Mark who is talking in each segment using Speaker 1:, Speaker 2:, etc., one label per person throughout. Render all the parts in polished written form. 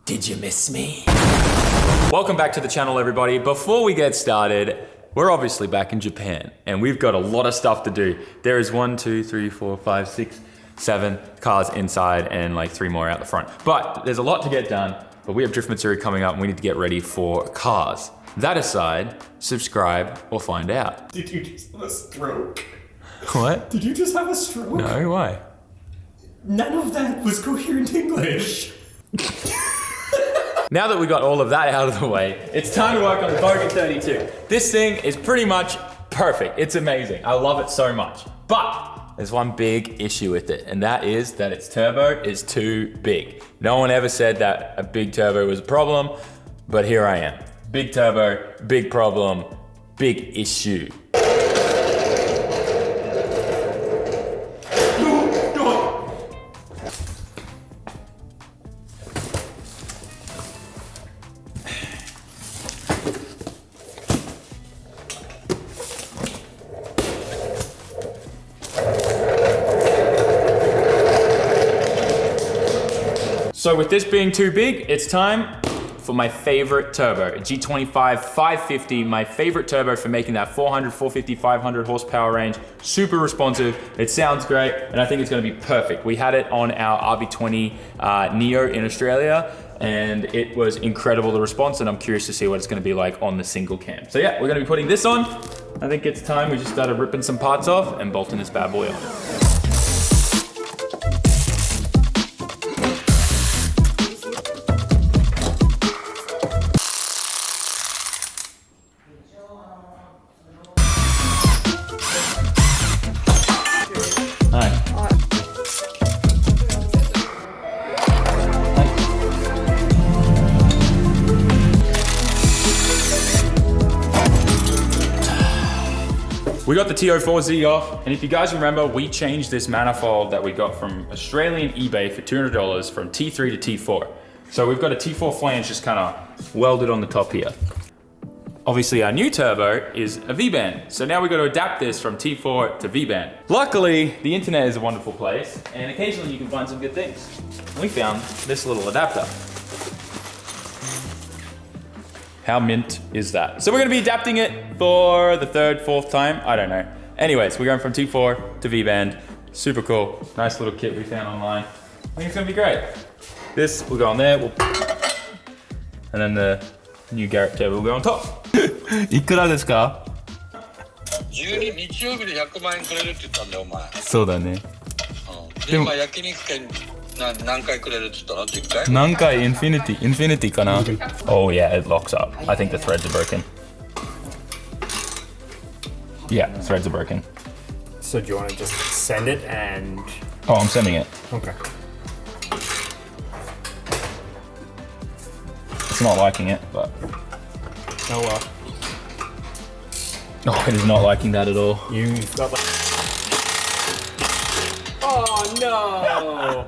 Speaker 1: Did you miss me? Welcome back to the channel, everybody. Before we get started, we're obviously back in Japan and we've got a lot of stuff to do. There is 1, 2, 3, 4, 5, 6, 7 cars inside and like 3 more out the front. But there's a lot to get done, but we have Drift Matsuri coming up and we need to get ready for cars. That aside, subscribe or find out.
Speaker 2: Did you just have a stroke?
Speaker 1: What?
Speaker 2: Did you just have a stroke?
Speaker 1: No, why?
Speaker 2: None of that was coherent English.
Speaker 1: Now that we got all of that out of the way, it's time to work on the Bogan 32. This thing is pretty much perfect. It's amazing. I love it so much. But there's one big issue with it, and that is that its turbo is too big. No one ever said that a big turbo was a problem, but here I am. Big turbo, big problem, big issue. So with this being too big, it's time for my favorite turbo, a G25 550, my favorite turbo for making that 400, 450, 500 horsepower range. Super responsive, it sounds great, and I think it's gonna be perfect. We had it on our RB20 Neo in Australia, and it was incredible, the response, and I'm curious to see what it's gonna be like on the single cam. So yeah, we're gonna be putting this on. I think it's time we just started ripping some parts off and bolting this bad boy on. We got the TO4Z off, and if you guys remember, we changed this manifold that we got from Australian eBay for $200 from T3 to T4. So we've got a T4 flange just kind of welded on the top here. Obviously our new turbo is a V-band, so now we've got to adapt this from T4 to V-band. Luckily, the internet is a wonderful place, and occasionally you can find some good things. We found this little adapter. How mint is that? So we're gonna be adapting it for the 3rd, 4th time, I don't know. Anyways, we're going from T4 to V-band. Super cool, nice little kit we found online. I think it's gonna be great. This will go on there, and then the new Garrett turbo will go on top. いくらですか?
Speaker 3: 12日曜日で100万円くれるって言ったんだよお前。
Speaker 1: そうだね。
Speaker 3: で今焼肉券何回くれるって言ったの？10回？
Speaker 1: 何回 Infinity かな? Oh yeah, it locks up. I think the threads are broken. Yeah, the threads are broken.
Speaker 2: So do you want to just send it and...
Speaker 1: Oh, I'm sending it.
Speaker 2: Okay.
Speaker 1: It's not liking it, but...
Speaker 2: Oh well.
Speaker 1: Oh, it is not liking that at all.
Speaker 2: You've got like... Oh no!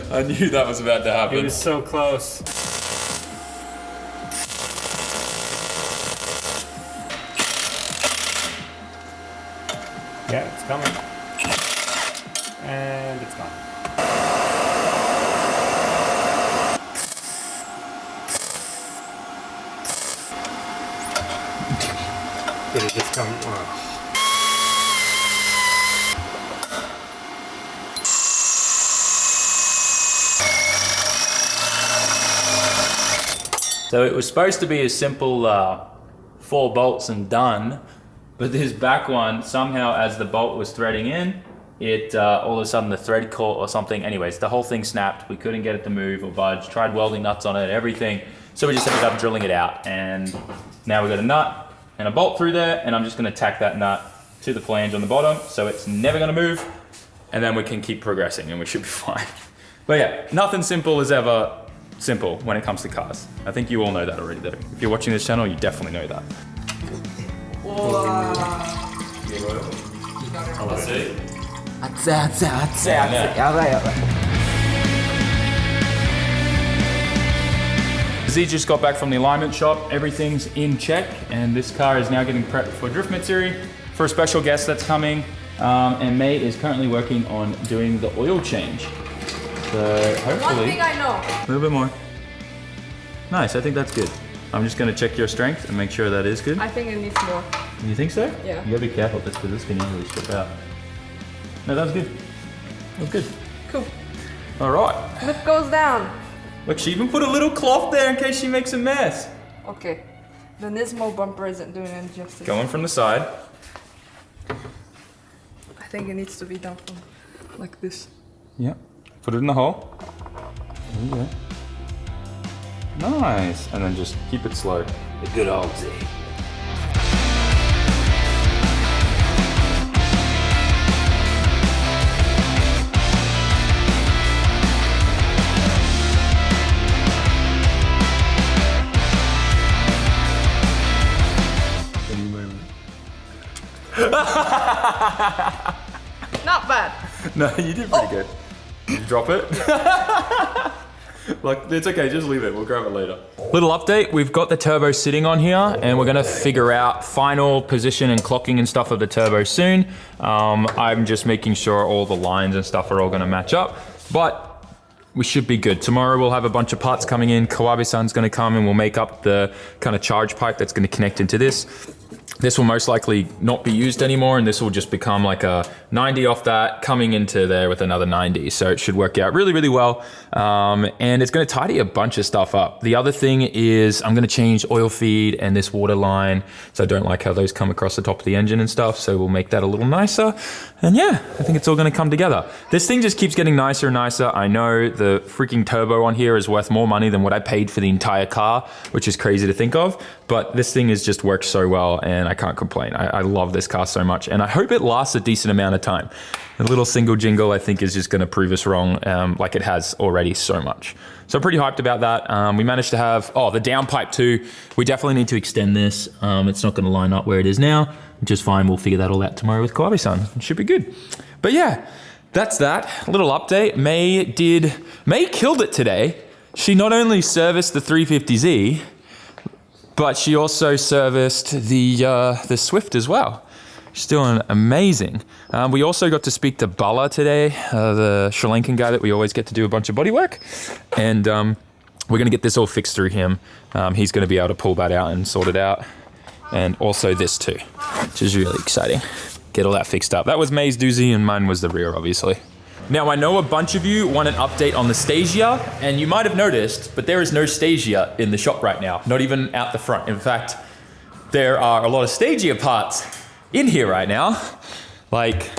Speaker 1: I knew that was about to happen.
Speaker 2: It was so close. Yeah, it's coming. And it's gone. Did it just come? Oh.
Speaker 1: So it was supposed to be a simple 4 bolts and done, but this back one, somehow as the bolt was threading in, it all of a sudden the thread caught or something. Anyways, the whole thing snapped. We couldn't get it to move or budge. Tried welding nuts on it, everything. So we just ended up drilling it out, and now we got a nut and a bolt through there, and I'm just gonna tack that nut to the flange on the bottom so it's never gonna move, and then we can keep progressing and we should be fine. But yeah, nothing simple is ever simple when it comes to cars. I think you all know that already though. If you're watching this channel, you definitely know that. Z just got back from the alignment shop. Everything's in check, and this car is now getting prepped for Drift Matsuri for a special guest that's coming. And May is currently working on doing the oil change. So
Speaker 4: One
Speaker 1: hopefully,
Speaker 4: thing I know.
Speaker 1: a little bit more. Nice, I think that's good. I'm just gonna check your strength and make sure that is good.
Speaker 4: I think it needs more.
Speaker 1: You think so?
Speaker 4: Yeah.
Speaker 1: You gotta be careful with this because this can easily slip out. No, that was good. That was good.
Speaker 4: Cool.
Speaker 1: All right.
Speaker 4: Lip goes down.
Speaker 1: Look, she even put a little cloth there in case she makes a mess.
Speaker 4: Okay. The Nismo bumper isn't doing any justice.
Speaker 1: Going from the side.
Speaker 4: I think it needs to be done from like this.
Speaker 1: Yeah. Put it in the hole. There you go. Nice. And then just keep it slow. The good old Z.
Speaker 4: Not bad.
Speaker 1: No, you did pretty good. Did you drop it? Like, it's okay, just leave it. We'll grab it later. Little update, we've got the turbo sitting on here and we're gonna figure out final position and clocking and stuff of the turbo soon. I'm just making sure all the lines and stuff are all gonna match up, but we should be good. Tomorrow we'll have a bunch of parts coming in. Kawabe-san's gonna come and we'll make up the kind of charge pipe that's gonna connect into this. This will most likely not be used anymore and this will just become like a 90 off that coming into there with another 90. So it should work out really, really well. And it's gonna tidy a bunch of stuff up. The other thing is I'm gonna change oil feed and this water line. So I don't like how those come across the top of the engine and stuff. So we'll make that a little nicer. And yeah, I think it's all gonna come together. This thing just keeps getting nicer and nicer. I know the freaking turbo on here is worth more money than what I paid for the entire car, which is crazy to think of. But this thing is just works so well and I can't complain. I love this car so much and I hope it lasts a decent amount of time. A little single jingle I think is just gonna prove us wrong like it has already so much. So I'm pretty hyped about that. We managed to have, the downpipe too. We definitely need to extend this. It's not gonna line up where it is now, which is fine. We'll figure that all out tomorrow with Kawabe-san. It should be good. But yeah, that's that. A little update. May killed it today. She not only serviced the 350Z, but she also serviced the Swift as well. She's doing amazing. We also got to speak to Bala today, the Sri Lankan guy that we always get to do a bunch of body work. And we're gonna get this all fixed through him. He's gonna be able to pull that out and sort it out. And also this too, which is really exciting. Get all that fixed up. That was May's doozy and mine was the rear, obviously. Now I know a bunch of you want an update on the Stagia, and you might have noticed, but there is no Stagia in the shop right now, not even out the front. In fact, there are a lot of Stagia parts in here right now, like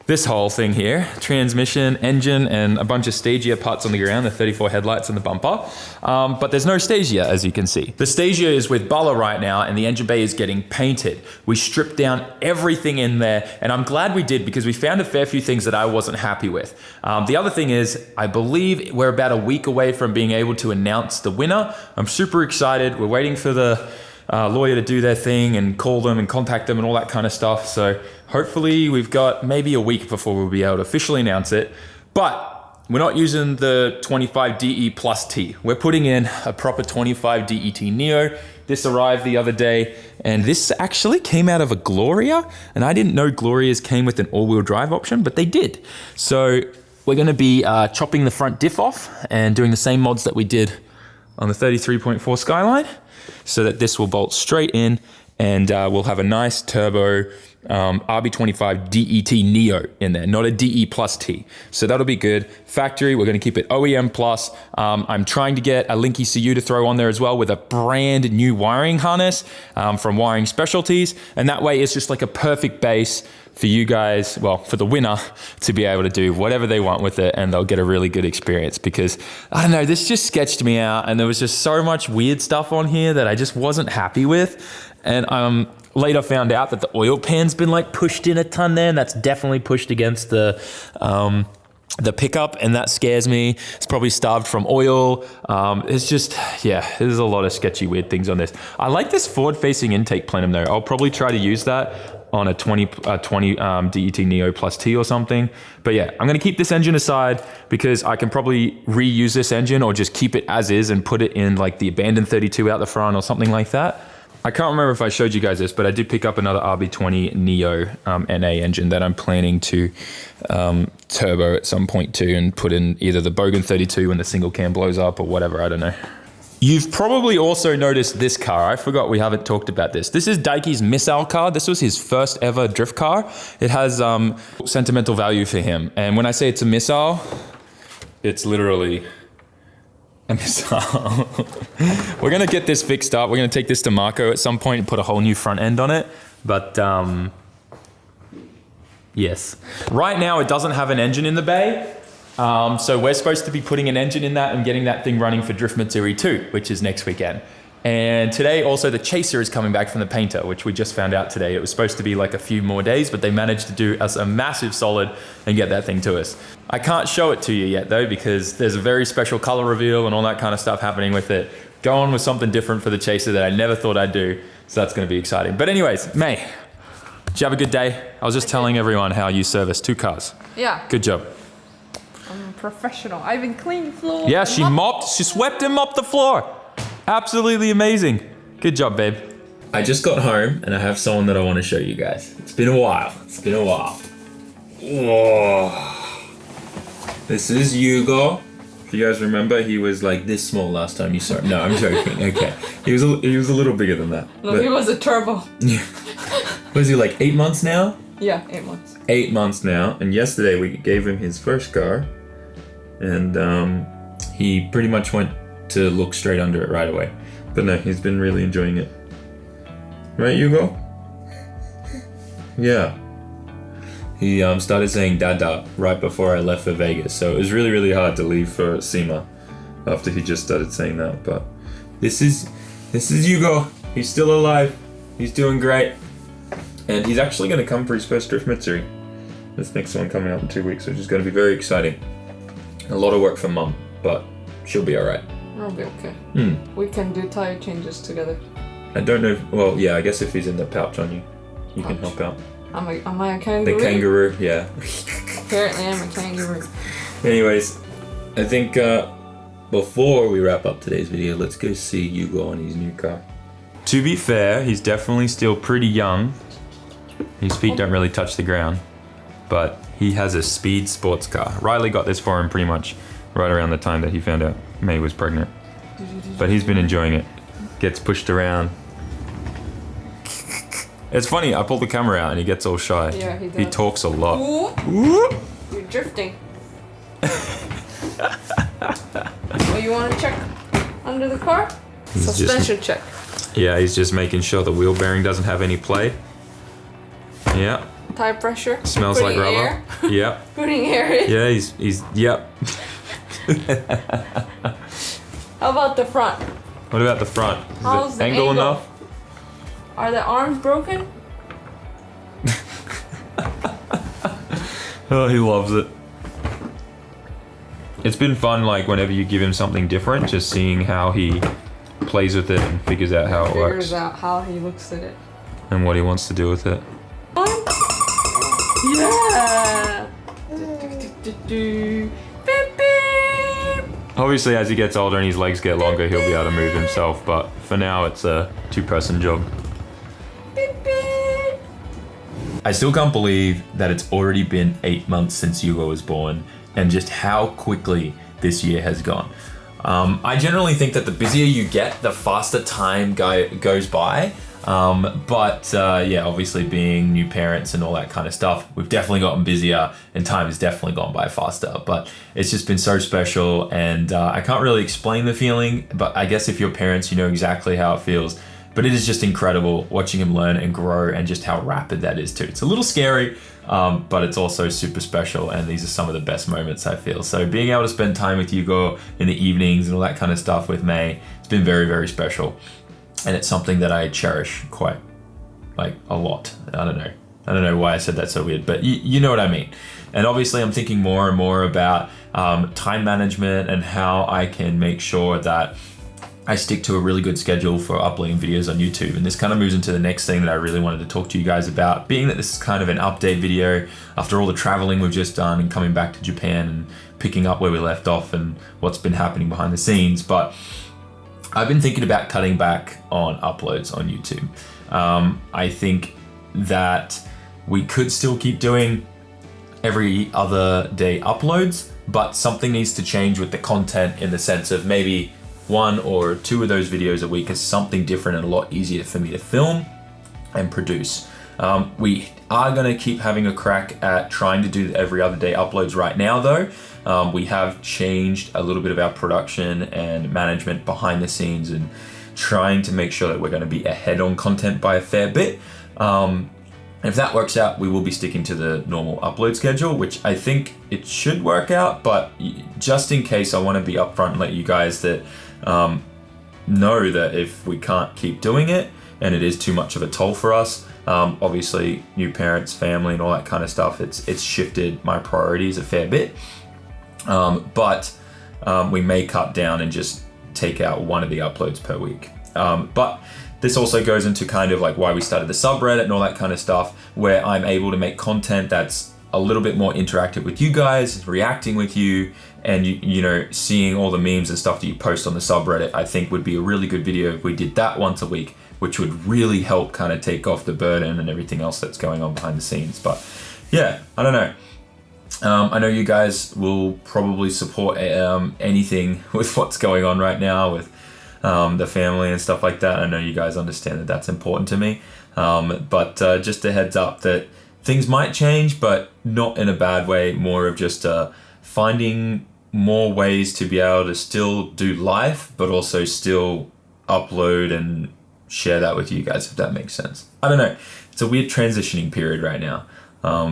Speaker 1: this whole thing here, transmission, engine, and a bunch of Stagia parts on the ground, the 34 headlights and the bumper. But there's no Stagia, as you can see. The Stagia is with Bala right now, and the engine bay is getting painted. We stripped down everything in there, and I'm glad we did because we found a fair few things that I wasn't happy with. The other thing is, I believe we're about a week away from being able to announce the winner. I'm super excited. We're waiting for the lawyer to do their thing and call them and contact them and all that kind of stuff. So hopefully we've got maybe a week before we'll be able to officially announce it. But we're not using the 25 DE plus T. We're putting in a proper 25 DET Neo. This arrived the other day and this actually came out of a Gloria. And I didn't know Glorias came with an all-wheel drive option, but they did. So we're gonna be chopping the front diff off and doing the same mods that we did on the 33.4 Skyline, so that this will bolt straight in and we'll have a nice turbo RB25 DET Neo in there, not a DE plus T. So that'll be good. Factory, we're gonna keep it OEM plus. I'm trying to get a Link ECU to throw on there as well with a brand new wiring harness from Wiring Specialties. And that way it's just like a perfect base for you guys, well, for the winner to be able to do whatever they want with it and they'll get a really good experience because, I don't know, this just sketched me out and there was just so much weird stuff on here that I just wasn't happy with. And later found out that the oil pan's been like pushed in a ton there and that's definitely pushed against the pickup and that scares me. It's probably starved from oil. It's just, yeah, there's a lot of sketchy weird things on this. I like this forward facing intake plenum though. I'll probably try to use that on a 20 DET Neo plus T or something. But yeah, I'm gonna keep this engine aside because I can probably reuse this engine or just keep it as is and put it in like the abandoned 32 out the front or something like that. I can't remember if I showed you guys this, but I did pick up another RB20 Neo NA engine that I'm planning to turbo at some point too, and put in either the Bogan 32 when the single cam blows up or whatever, I don't know. You've probably also noticed this car. I forgot we haven't talked about this. This is Daikie's missile car. This was his first ever drift car. It has sentimental value for him. And when I say it's a missile, it's literally a missile. We're gonna get this fixed up. We're gonna take this to Marco at some point and put a whole new front end on it. But yes. Right now it doesn't have an engine in the bay. So we're supposed to be putting an engine in that and getting that thing running for Drift Matsuri 2, which is next weekend. And today also the Chaser is coming back from the painter, which we just found out today. It was supposed to be like a few more days, but they managed to do us a massive solid and get that thing to us. I can't show it to you yet though, because there's a very special color reveal and all that kind of stuff happening with it. Going with something different for the Chaser that I never thought I'd do. So that's gonna be exciting. But anyways, May, did you have a good day? I was just telling everyone how you service 2 cars.
Speaker 4: Yeah.
Speaker 1: Good job.
Speaker 4: I'm a professional. I even cleaned the floor.
Speaker 1: Yeah, she swept and mopped the floor. Absolutely amazing. Good job, babe. I just got home and I have someone that I want to show you guys. It's been a while. Whoa. This is Hugo. If you guys remember, he was like this small last time you saw him. No, I'm joking. Okay. He was a little bigger than that.
Speaker 4: No, he was a turbo.
Speaker 1: Yeah. Was he like 8 months now?
Speaker 4: Yeah, 8 months.
Speaker 1: 8 months now. And yesterday we gave him his first car. And he pretty much went to look straight under it right away. But no, he's been really enjoying it. Right, Hugo? Yeah. He started saying Dada right before I left for Vegas. So it was really, really hard to leave for SEMA after he just started saying that. But this is Hugo. He's still alive. He's doing great. And he's actually going to come for his first Drift Matsuri. This next one coming up in 2 weeks, which is going to be very exciting. A lot of work for Mum, but she'll be alright.
Speaker 4: I'll be okay. We can do tire changes together.
Speaker 1: I don't know. Well, yeah, I guess if he's in the pouch on you, you can help out.
Speaker 4: Am I a kangaroo?
Speaker 1: The kangaroo, yeah.
Speaker 4: Apparently I'm a kangaroo.
Speaker 1: Anyways, I think before we wrap up today's video, let's go see Hugo on his new car. To be fair, he's definitely still pretty young. His feet don't really touch the ground, but he has a speed sports car. Riley got this for him pretty much right around the time that he found out May was pregnant. But he's been enjoying it. Gets pushed around. It's funny, I pull the camera out and he gets all shy.
Speaker 4: Yeah, he does.
Speaker 1: He talks a lot.
Speaker 4: Ooh. You're drifting. Well, you want to check under the car? Suspension check.
Speaker 1: Yeah, he's just making sure the wheel bearing doesn't have any play. Yeah.
Speaker 4: Tire pressure.
Speaker 1: Smells like rubber.
Speaker 4: Air.
Speaker 1: Yep.
Speaker 4: Putting air in.
Speaker 1: Yeah, he's yep.
Speaker 4: How about the front?
Speaker 1: What about the front? Is
Speaker 4: How's
Speaker 1: it
Speaker 4: the
Speaker 1: angle
Speaker 4: angle?
Speaker 1: enough?
Speaker 4: Are the arms broken?
Speaker 1: Oh, he loves it. It's been fun, like, whenever you give him something different, just seeing how he plays with it and figures out how it works.
Speaker 4: Figures out how he looks at it.
Speaker 1: And what he wants to do with it.
Speaker 4: Yeah! Beep, beep.
Speaker 1: Obviously, as he gets older and his legs get longer, he'll be able to move himself, but for now, it's a two-person job.
Speaker 4: Beep, beep.
Speaker 1: I still can't believe that it's already been 8 months since Hugo was born, and just how quickly this year has gone. I generally think that the busier you get, the faster time goes by. Yeah, obviously being new parents and all that kind of stuff, we've definitely gotten busier and time has definitely gone by faster, but it's just been so special, and I can't really explain the feeling, but I guess if you're parents, you know exactly how it feels. But it is just incredible watching him learn and grow, and just how rapid that is too. It's a little scary, but it's also super special, and these are some of the best moments, I feel. So being able to spend time with Hugo in the evenings and all that kind of stuff with May, it's been very, very special. And it's something that I cherish quite, like, a lot. I don't know why I said that so weird, but you know what I mean. And obviously I'm thinking more and more about time management and how I can make sure that I stick to a really good schedule for uploading videos on YouTube. And this kind of moves into the next thing that I really wanted to talk to you guys about, being that this is kind of an update video after all the traveling we've just done and coming back to Japan and picking up where we left off and what's been happening behind the scenes. But
Speaker 5: I've been thinking about cutting back on uploads on YouTube. I think that we could still keep doing every other day uploads, but something needs to change with the content in the sense of maybe 1 or 2 of those videos a week is something different and a lot easier for me to film and produce. We are going to keep having a crack at trying to do the every other day uploads right now though. We have changed a little bit of our production and management behind the scenes and trying to make sure that we're going to be ahead on content by a fair bit. If that works out, we will be sticking to the normal upload schedule, which I think it should work out, but just in case, I want to be upfront and let you guys that know that if we can't keep doing it and it is too much of a toll for us, obviously new parents, family and all that kind of stuff, it's shifted my priorities a fair bit. But we may cut down and just take out 1 of the uploads per week. But this also goes into kind of like why we started the subreddit and all that kind of stuff, where I'm able to make content that's a little bit more interactive with you guys, reacting with you, and you know, seeing all the memes and stuff that you post on the subreddit. I think would be a really good video if we did that once a week, which would really help kind of take off the burden and everything else that's going on behind the scenes. But yeah, I don't know. I know you guys will probably support anything with what's going on right now with the family and stuff like that. I know you guys understand that that's important to me. But just a heads up that things might change, but not in a bad way, more of just finding more ways to be able to still do life, but also still upload and share that with you guys, if that makes sense. I don't know. It's a weird transitioning period right now.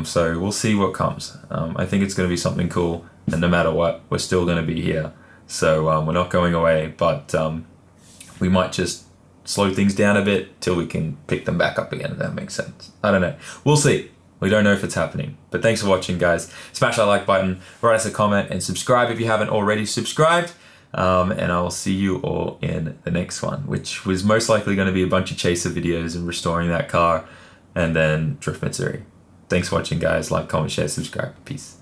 Speaker 5: So we'll see what comes. I think it's going to be something cool, and no matter what, we're still going to be here. So we're not going away, but we might just slow things down a bit till we can pick them back up again, if that makes sense. I don't know. We'll see. We don't know if it's happening. But thanks for watching, guys. Smash that like button, write us a comment, and subscribe if you haven't already subscribed. And I will see you all in the next one, which was most likely going to be a bunch of chaser videos and restoring that car, and then Drift Missouri. Thanks for watching, guys. Like, comment, share, subscribe. Peace.